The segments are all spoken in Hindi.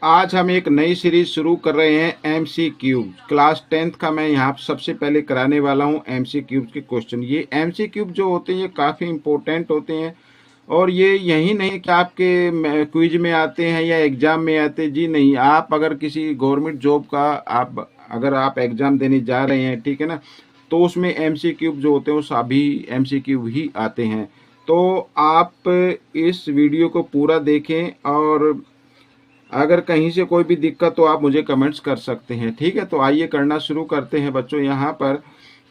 आज हम एक नई सीरीज शुरू कर रहे हैं एमसी क्यूब क्लास 10th का। मैं यहाँ सबसे पहले कराने वाला हूँ एमसी क्यूब के क्वेश्चन। ये एमसी क्यूब जो होते हैं ये काफ़ी इंपॉर्टेंट होते हैं और ये यही नहीं कि आपके क्विज में आते हैं या एग्जाम में आते हैं। जी नहीं, आप अगर किसी गवर्नमेंट जॉब का अगर आप एग्जाम देने जा रहे हैं, ठीक है ना, तो उसमें एमसी क्यूब जो होते हैं वो सभी एमसी क्यूब ही आते हैं। तो आप इस वीडियो को पूरा देखें और अगर कहीं से कोई भी दिक्कत तो आप मुझे कमेंट्स कर सकते हैं, ठीक है। तो आइए करना शुरू करते हैं बच्चों। यहाँ पर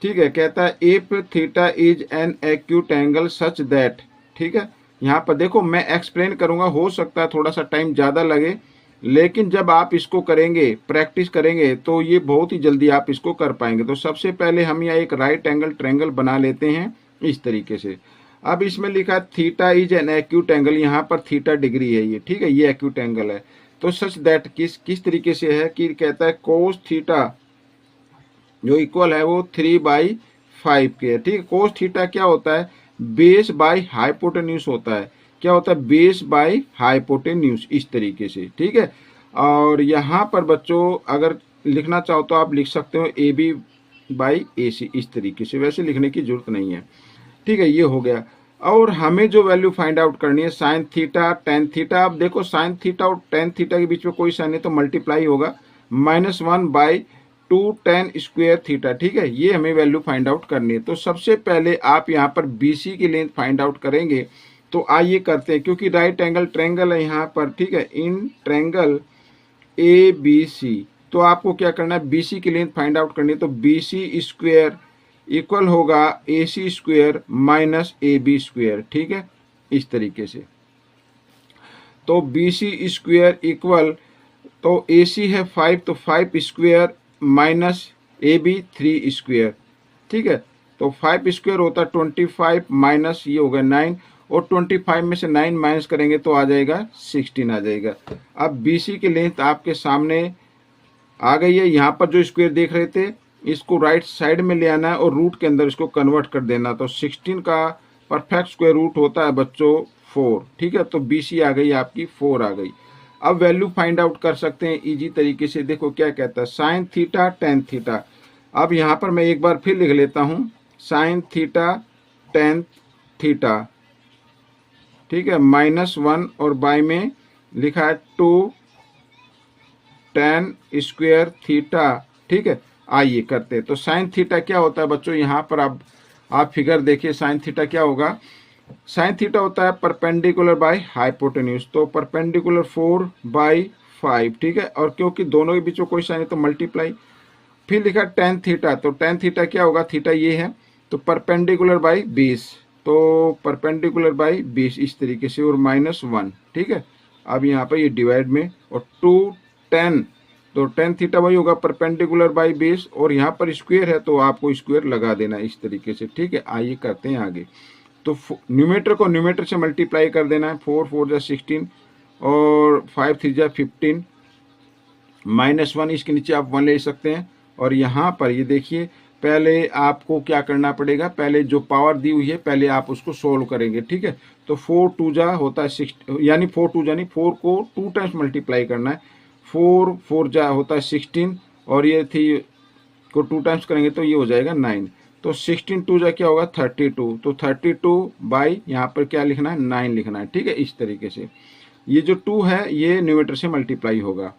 ठीक है, कहता है if theta is an acute angle such that, ठीक है। यहाँ पर देखो मैं एक्सप्लेन करूंगा, हो सकता है थोड़ा सा टाइम ज़्यादा लगे, लेकिन जब आप इसको करेंगे, प्रैक्टिस करेंगे, तो ये बहुत ही जल्दी आप इसको कर पाएंगे। तो सबसे पहले हम यहाँ एक राइट एंगल ट्रायंगल बना लेते हैं इस तरीके से। अब इसमें लिखा theta is an acute angle, यहाँ पर थीटा डिग्री है ये, ठीक है, ये एक्यूट एंगल है। तो सच दैट किस तरीके से है कि कहता है कोस थीटा जो इक्वल है वो 3/5 के है, ठीक है। कोस थीटा क्या होता है, बेस बाय हाइपोटेन्यूज होता है। क्या होता है, बेस बाय हाइपोटेन्यूज, इस तरीके से, ठीक है। और यहाँ पर बच्चों अगर लिखना चाहो तो आप लिख सकते हो AB/AC, इस तरीके से। वैसे लिखने की जरूरत नहीं है, ठीक है। ये हो गया। और हमें जो वैल्यू फाइंड आउट करनी है साइन थीटा टेन थीटा। अब देखो साइन थीटा और टेन थीटा के बीच में कोई साइन है तो मल्टीप्लाई होगा, -1/2 टेन स्क्वायर थीटा, ठीक है। ये हमें वैल्यू फाइंड आउट करनी है। तो सबसे पहले आप यहाँ पर BC की लेंथ फाइंड आउट करेंगे। तो आइए करते हैं, क्योंकि राइट एंगल ट्रायंगल है यहाँ पर, ठीक है, इन ट्रायंगल ABC। तो आपको क्या करना है, BC की लेंथ फाइंड आउट करनी है। तो BC स्क्वायर इक्वल होगा AC square minus AB square, ठीक है, इस तरीके से। तो BC स्क्वायर इक्वल, तो AC है 5, तो 5 स्क्वायर माइनस AB 3 स्क्वायर, ठीक है। तो 5 स्क्वायर होता है 25 माइनस ये होगा 9, और 25 में से 9 माइनस करेंगे तो आ जाएगा 16 आ जाएगा। अब BC की लेंथ आपके सामने आ गई है। यहाँ पर जो स्क्वायर देख रहे थे इसको राइट साइड में ले आना है और रूट के अंदर इसको कन्वर्ट कर देना। तो 16 का परफेक्ट स्क्वायर रूट होता है बच्चों 4, ठीक है। तो BC आ गई आपकी 4 आ गई। अब वैल्यू फाइंड आउट कर सकते हैं इजी तरीके से। देखो क्या कहता है, साइन थीटा टेन थीटा। अब यहाँ पर मैं एक बार फिर लिख लेता हूँ, साइन थीटा टेन थीटा, ठीक है, -1 और बाय में लिखा है 2 टेन स्क्वायर थीटा, ठीक है। आइए करते हैं। तो साइन थीटा क्या होता है बच्चों, यहाँ पर अब आप फिगर देखिए, साइन थीटा क्या होगा। साइन थीटा होता है परपेंडिकुलर बाय हाइपोटेन्यूज। तो परपेंडिकुलर 4/5, ठीक है। और क्योंकि दोनों के बीच में कोई साइन है तो मल्टीप्लाई। फिर लिखा टेन थीटा, तो टेन थीटा क्या होगा, थीटा ये है, तो परपेंडिकुलर बाय बेस, तो परपेंडिकुलर बाय बेस इस तरीके से, और -1, ठीक है। अब यहाँ पर ये डिवाइड में, और 2 10, तो टेन थीटा वही होगा परपेंडिकुलर बाय बेस, और यहाँ पर स्क्वायर है तो आपको स्क्वायर लगा देना इस तरीके से, ठीक है। आइए करते हैं आगे। तो न्यूमेटर को न्यूमेटर से मल्टीप्लाई कर देना है। 4 4 जा 16 और 5 3 जा 15, -1 इसके नीचे आप 1 ले सकते हैं। और यहाँ पर ये देखिए, पहले आपको क्या करना पड़ेगा, पहले जो पावर दी हुई है पहले आप उसको सोल्व करेंगे, ठीक है। तो 4 2 जा होता है 6, यानी 4 2 यानी 4 को 2 टाइम्स मल्टीप्लाई करना है। 4 4 जा होता है 16, और ये थी को 2 टाइम्स करेंगे तो ये हो जाएगा 9। तो 16 2 जा क्या होगा 32, तो 32 बाई यहाँ पर क्या लिखना है 9 लिखना है, ठीक है, इस तरीके से। ये जो 2 है ये न्यूमेटर से मल्टीप्लाई होगा।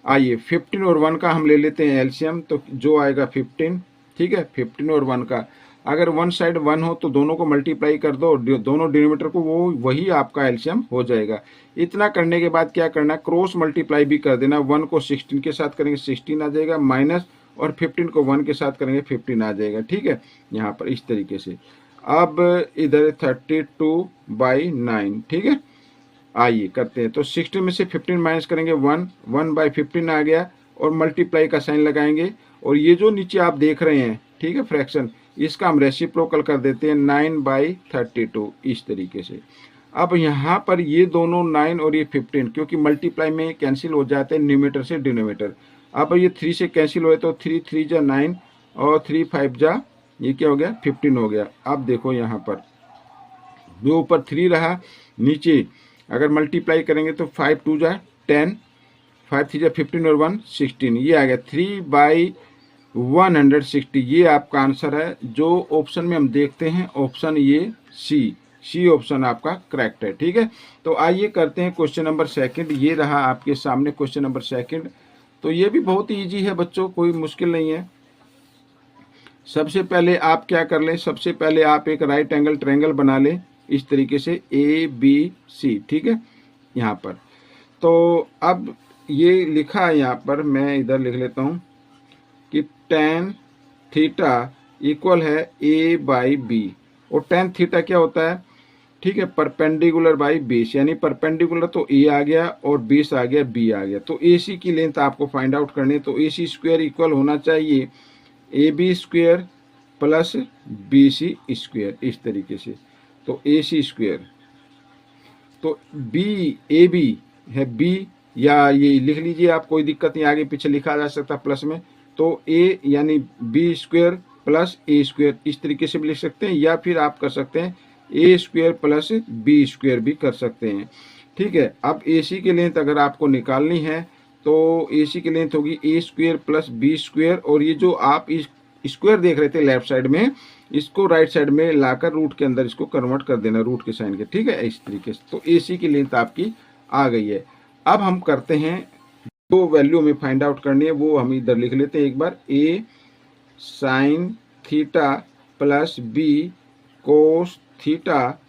आइए 15 और 1 का हम ले लेते हैं एलसीएम। तो जो आएगा 15, ठीक है, 15 और 1 का, अगर वन साइड 1 हो तो दोनों को मल्टीप्लाई कर दो, दोनों डिनोमिनेटर को, वो वही आपका एलसीएम हो जाएगा। इतना करने के बाद क्या करना है, क्रॉस मल्टीप्लाई भी कर देना। 1 को 16 के साथ करेंगे 16 आ जाएगा, माइनस, और 15 को 1 के साथ करेंगे 15 आ जाएगा, ठीक है, यहाँ पर इस तरीके से। अब इधर 32/9, ठीक है। आइए करते हैं। तो 16 में से 15 माइनस करेंगे 1/15 आ गया, और मल्टीप्लाई का साइन लगाएंगे। और ये जो नीचे आप देख रहे हैं, ठीक है, फ्रैक्शन, इसका हम रेसिप्रोकल कर देते हैं 9/32 इस तरीके से। अब यहाँ पर ये दोनों 9 और ये 15 क्योंकि मल्टीप्लाई में कैंसिल हो जाते हैं न्यूमेटर से डिनोमिनेटर। अब ये 3 से कैंसिल हुए तो 3 3 जा 9, और 3 5 जा ये क्या हो गया 15 हो गया। अब देखो यहाँ पर जो ऊपर 3 रहा, नीचे अगर मल्टीप्लाई करेंगे तो 5 2 जा 10, 5 3 15 और 1 16, ये आ गया 3/160। ये आपका आंसर है। जो ऑप्शन में हम देखते हैं ऑप्शन ये सी ऑप्शन आपका करेक्ट है। ठीक है, तो आइए करते हैं क्वेश्चन नंबर सेकंड। ये रहा आपके सामने क्वेश्चन नंबर सेकंड। तो ये भी बहुत इजी है बच्चों, कोई मुश्किल नहीं है। सबसे पहले आप क्या कर लें, सबसे पहले आप एक राइट एंगल ट्रायंगल बना लें इस तरीके से ABC। ठीक है, यहाँ पर तो अब ये लिखा है, यहाँ पर मैं इधर लिख लेता हूँ कि tan थीटा इक्वल है A/B। और tan थीटा क्या होता है, ठीक है, परपेंडिकुलर बाई बेस, यानी परपेंडिकुलर तो A आ गया और बेस आ गया B आ गया। तो AC की लेंथ आपको फाइंड आउट करनी है। तो AC स्क्वायर इक्वल होना चाहिए AB square plus BC square, इस तरीके से। तो AC स्क्वायर, तो AB है B, या ये लिख लीजिए आप, कोई दिक्कत नहीं, आगे पीछे लिखा जा सकता प्लस में। तो A यानी B square plus A square, इस तरीके से भी लिख सकते हैं, या फिर आप कर सकते हैं A square plus B square भी कर सकते हैं। ठीक है, अब AC की लेंथ अगर आपको निकालनी है तो AC की लेंथ होगी A square plus B square, और ये जो आप इस स्क्वायर देख रहे थे लेफ्ट साइड में, इसको राइट साइड में लाकर रूट के अंदर इसको कन्वर्ट कर देना रूट के साइन के। ठीक है, इस तरीके से। तो AC की लेंथ आपकी आ गई है। अब हम करते हैं, जो वैल्यू हमें फाइंड आउट करनी है वो हम इधर लिख लेते हैं एक बार। A sine theta plus B cos theta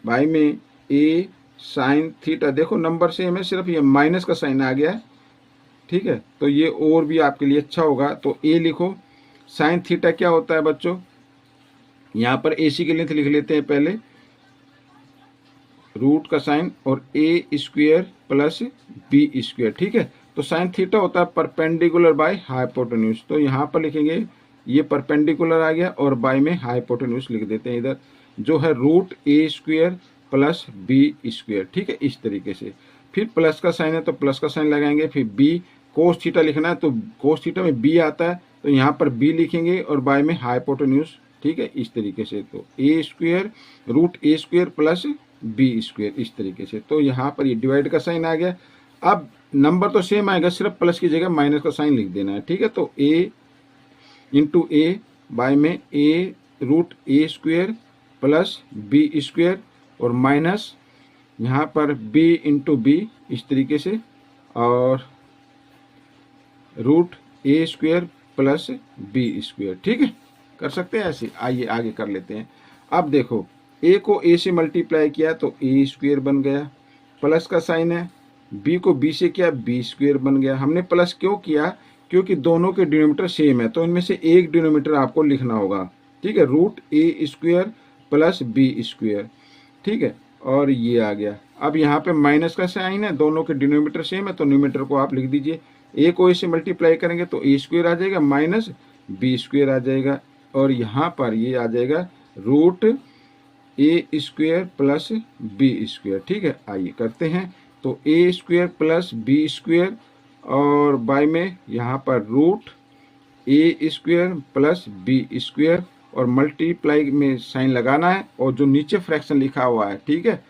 by में A साइन थीटा। देखो नंबर सेम है, सिर्फ ये माइनस का साइन आ गया है। ठीक है, तो ये और भी आपके लिए अच्छा होगा। तो A लिखो। साइन थीटा क्या होता है बच्चों, यहाँ पर AC की लेंथ लिख लेते हैं पहले, रूट का साइन और A square plus B square. ठीक है, तो साइन थीटा होता है परपेंडिकुलर बाय हाइपोटेन्यूज। तो यहाँ पर लिखेंगे ये परपेंडिकुलर आ गया और बाय में हाइपोटेन्यूज लिख देते हैं इधर, जो है root A square plus B square. ठीक है, इस तरीके से। फिर प्लस का साइन है तो प्लस का साइन लगाएंगे। फिर B कोस थीटा लिखना है तो कोस थीटा में B आता है, तो यहाँ पर B लिखेंगे और बाय में हाइपोटेन्यूज। ठीक है, इस तरीके से। तो A square root A square plus B square, इस तरीके से। तो यहाँ पर ये डिवाइड का साइन आ गया। अब नंबर तो सेम आएगा, सिर्फ प्लस की जगह माइनस का साइन लिख देना है। ठीक है, तो A इंटू A बाय में A root A square plus B square और माइनस यहाँ पर B इंटू B, इस तरीके से, और root A square plus B square. ठीक है, कर सकते हैं ऐसे। आइए आगे कर लेते हैं। अब देखो A को A से मल्टीप्लाई किया तो A स्क्वायर बन गया, प्लस का साइन है। B को B से किया, B स्क्वायर बन गया। हमने प्लस क्यों किया, क्योंकि दोनों के डिनोमिनेटर सेम है, तो इनमें से एक डिनोमिनेटर आपको लिखना होगा। ठीक है, root A square plus B square. ठीक है, और ये आ गया। अब यहाँ पे माइनस का साइन है, दोनों के डिनोमिनेटर सेम है, तो न्यूमिनेटर को आप लिख दीजिए। A को A से मल्टीप्लाई करेंगे तो A स्क्वायर आ जाएगा माइनस B स्क्वायर आ जाएगा, और यहाँ पर ये आ जाएगा root A square plus B square. ठीक है, आइए करते हैं। तो A square plus B square और बाय में यहाँ पर root A square plus B square, और मल्टीप्लाई में साइन लगाना है, और जो नीचे फ्रैक्शन लिखा हुआ है, ठीक है,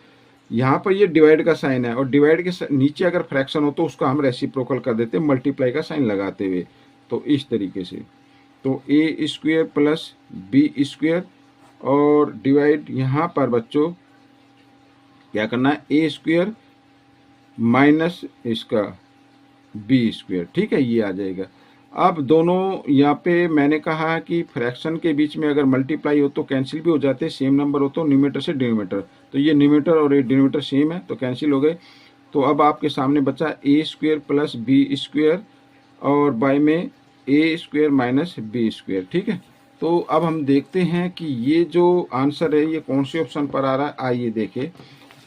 यहाँ पर ये डिवाइड का साइन है, और डिवाइड के नीचे अगर फ्रैक्शन हो तो उसको हम रेसिप्रोकल कर देते हैं मल्टीप्लाई का साइन लगाते हुए। तो इस तरीके से। तो A square plus B square और डिवाइड यहाँ पर बच्चों क्या करना है, A स्क्वायर माइनस इसका B स्क्वायर। ठीक है, ये आ जाएगा। अब दोनों यहाँ पे मैंने कहा कि फ्रैक्शन के बीच में अगर मल्टीप्लाई हो तो कैंसिल भी हो जाते हैं, सेम नंबर हो तो न्यूमरेटर से डिनोमिनेटर। तो ये न्यूमरेटर और ये डिनोमिनेटर सेम है तो कैंसिल हो गए। तो अब आपके सामने बचा A square plus B square और बाय में A square minus B square. ठीक है, तो अब हम देखते हैं कि ये जो आंसर है ये कौन से ऑप्शन पर आ रहा है। आइए देखें,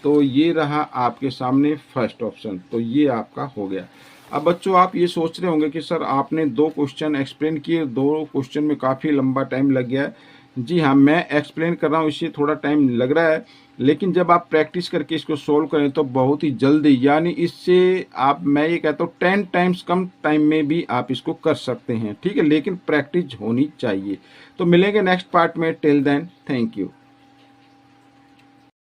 तो ये रहा आपके सामने फर्स्ट ऑप्शन, तो ये आपका हो गया। अब बच्चों आप ये सोच रहे होंगे कि सर आपने 2 क्वेश्चन एक्सप्लेन किए, 2 क्वेश्चन में काफ़ी लंबा टाइम लग गया है। जी हाँ, मैं एक्सप्लेन कर रहा हूँ इससे थोड़ा टाइम लग रहा है, लेकिन जब आप प्रैक्टिस करके इसको सोल्व करें तो बहुत ही जल्दी, यानी इससे आप, मैं ये कहता हूँ 10 टाइम्स कम टाइम में भी आप इसको कर सकते हैं। ठीक है, लेकिन प्रैक्टिस होनी चाहिए। तो मिलेंगे नेक्स्ट पार्ट में। Till then, thank you.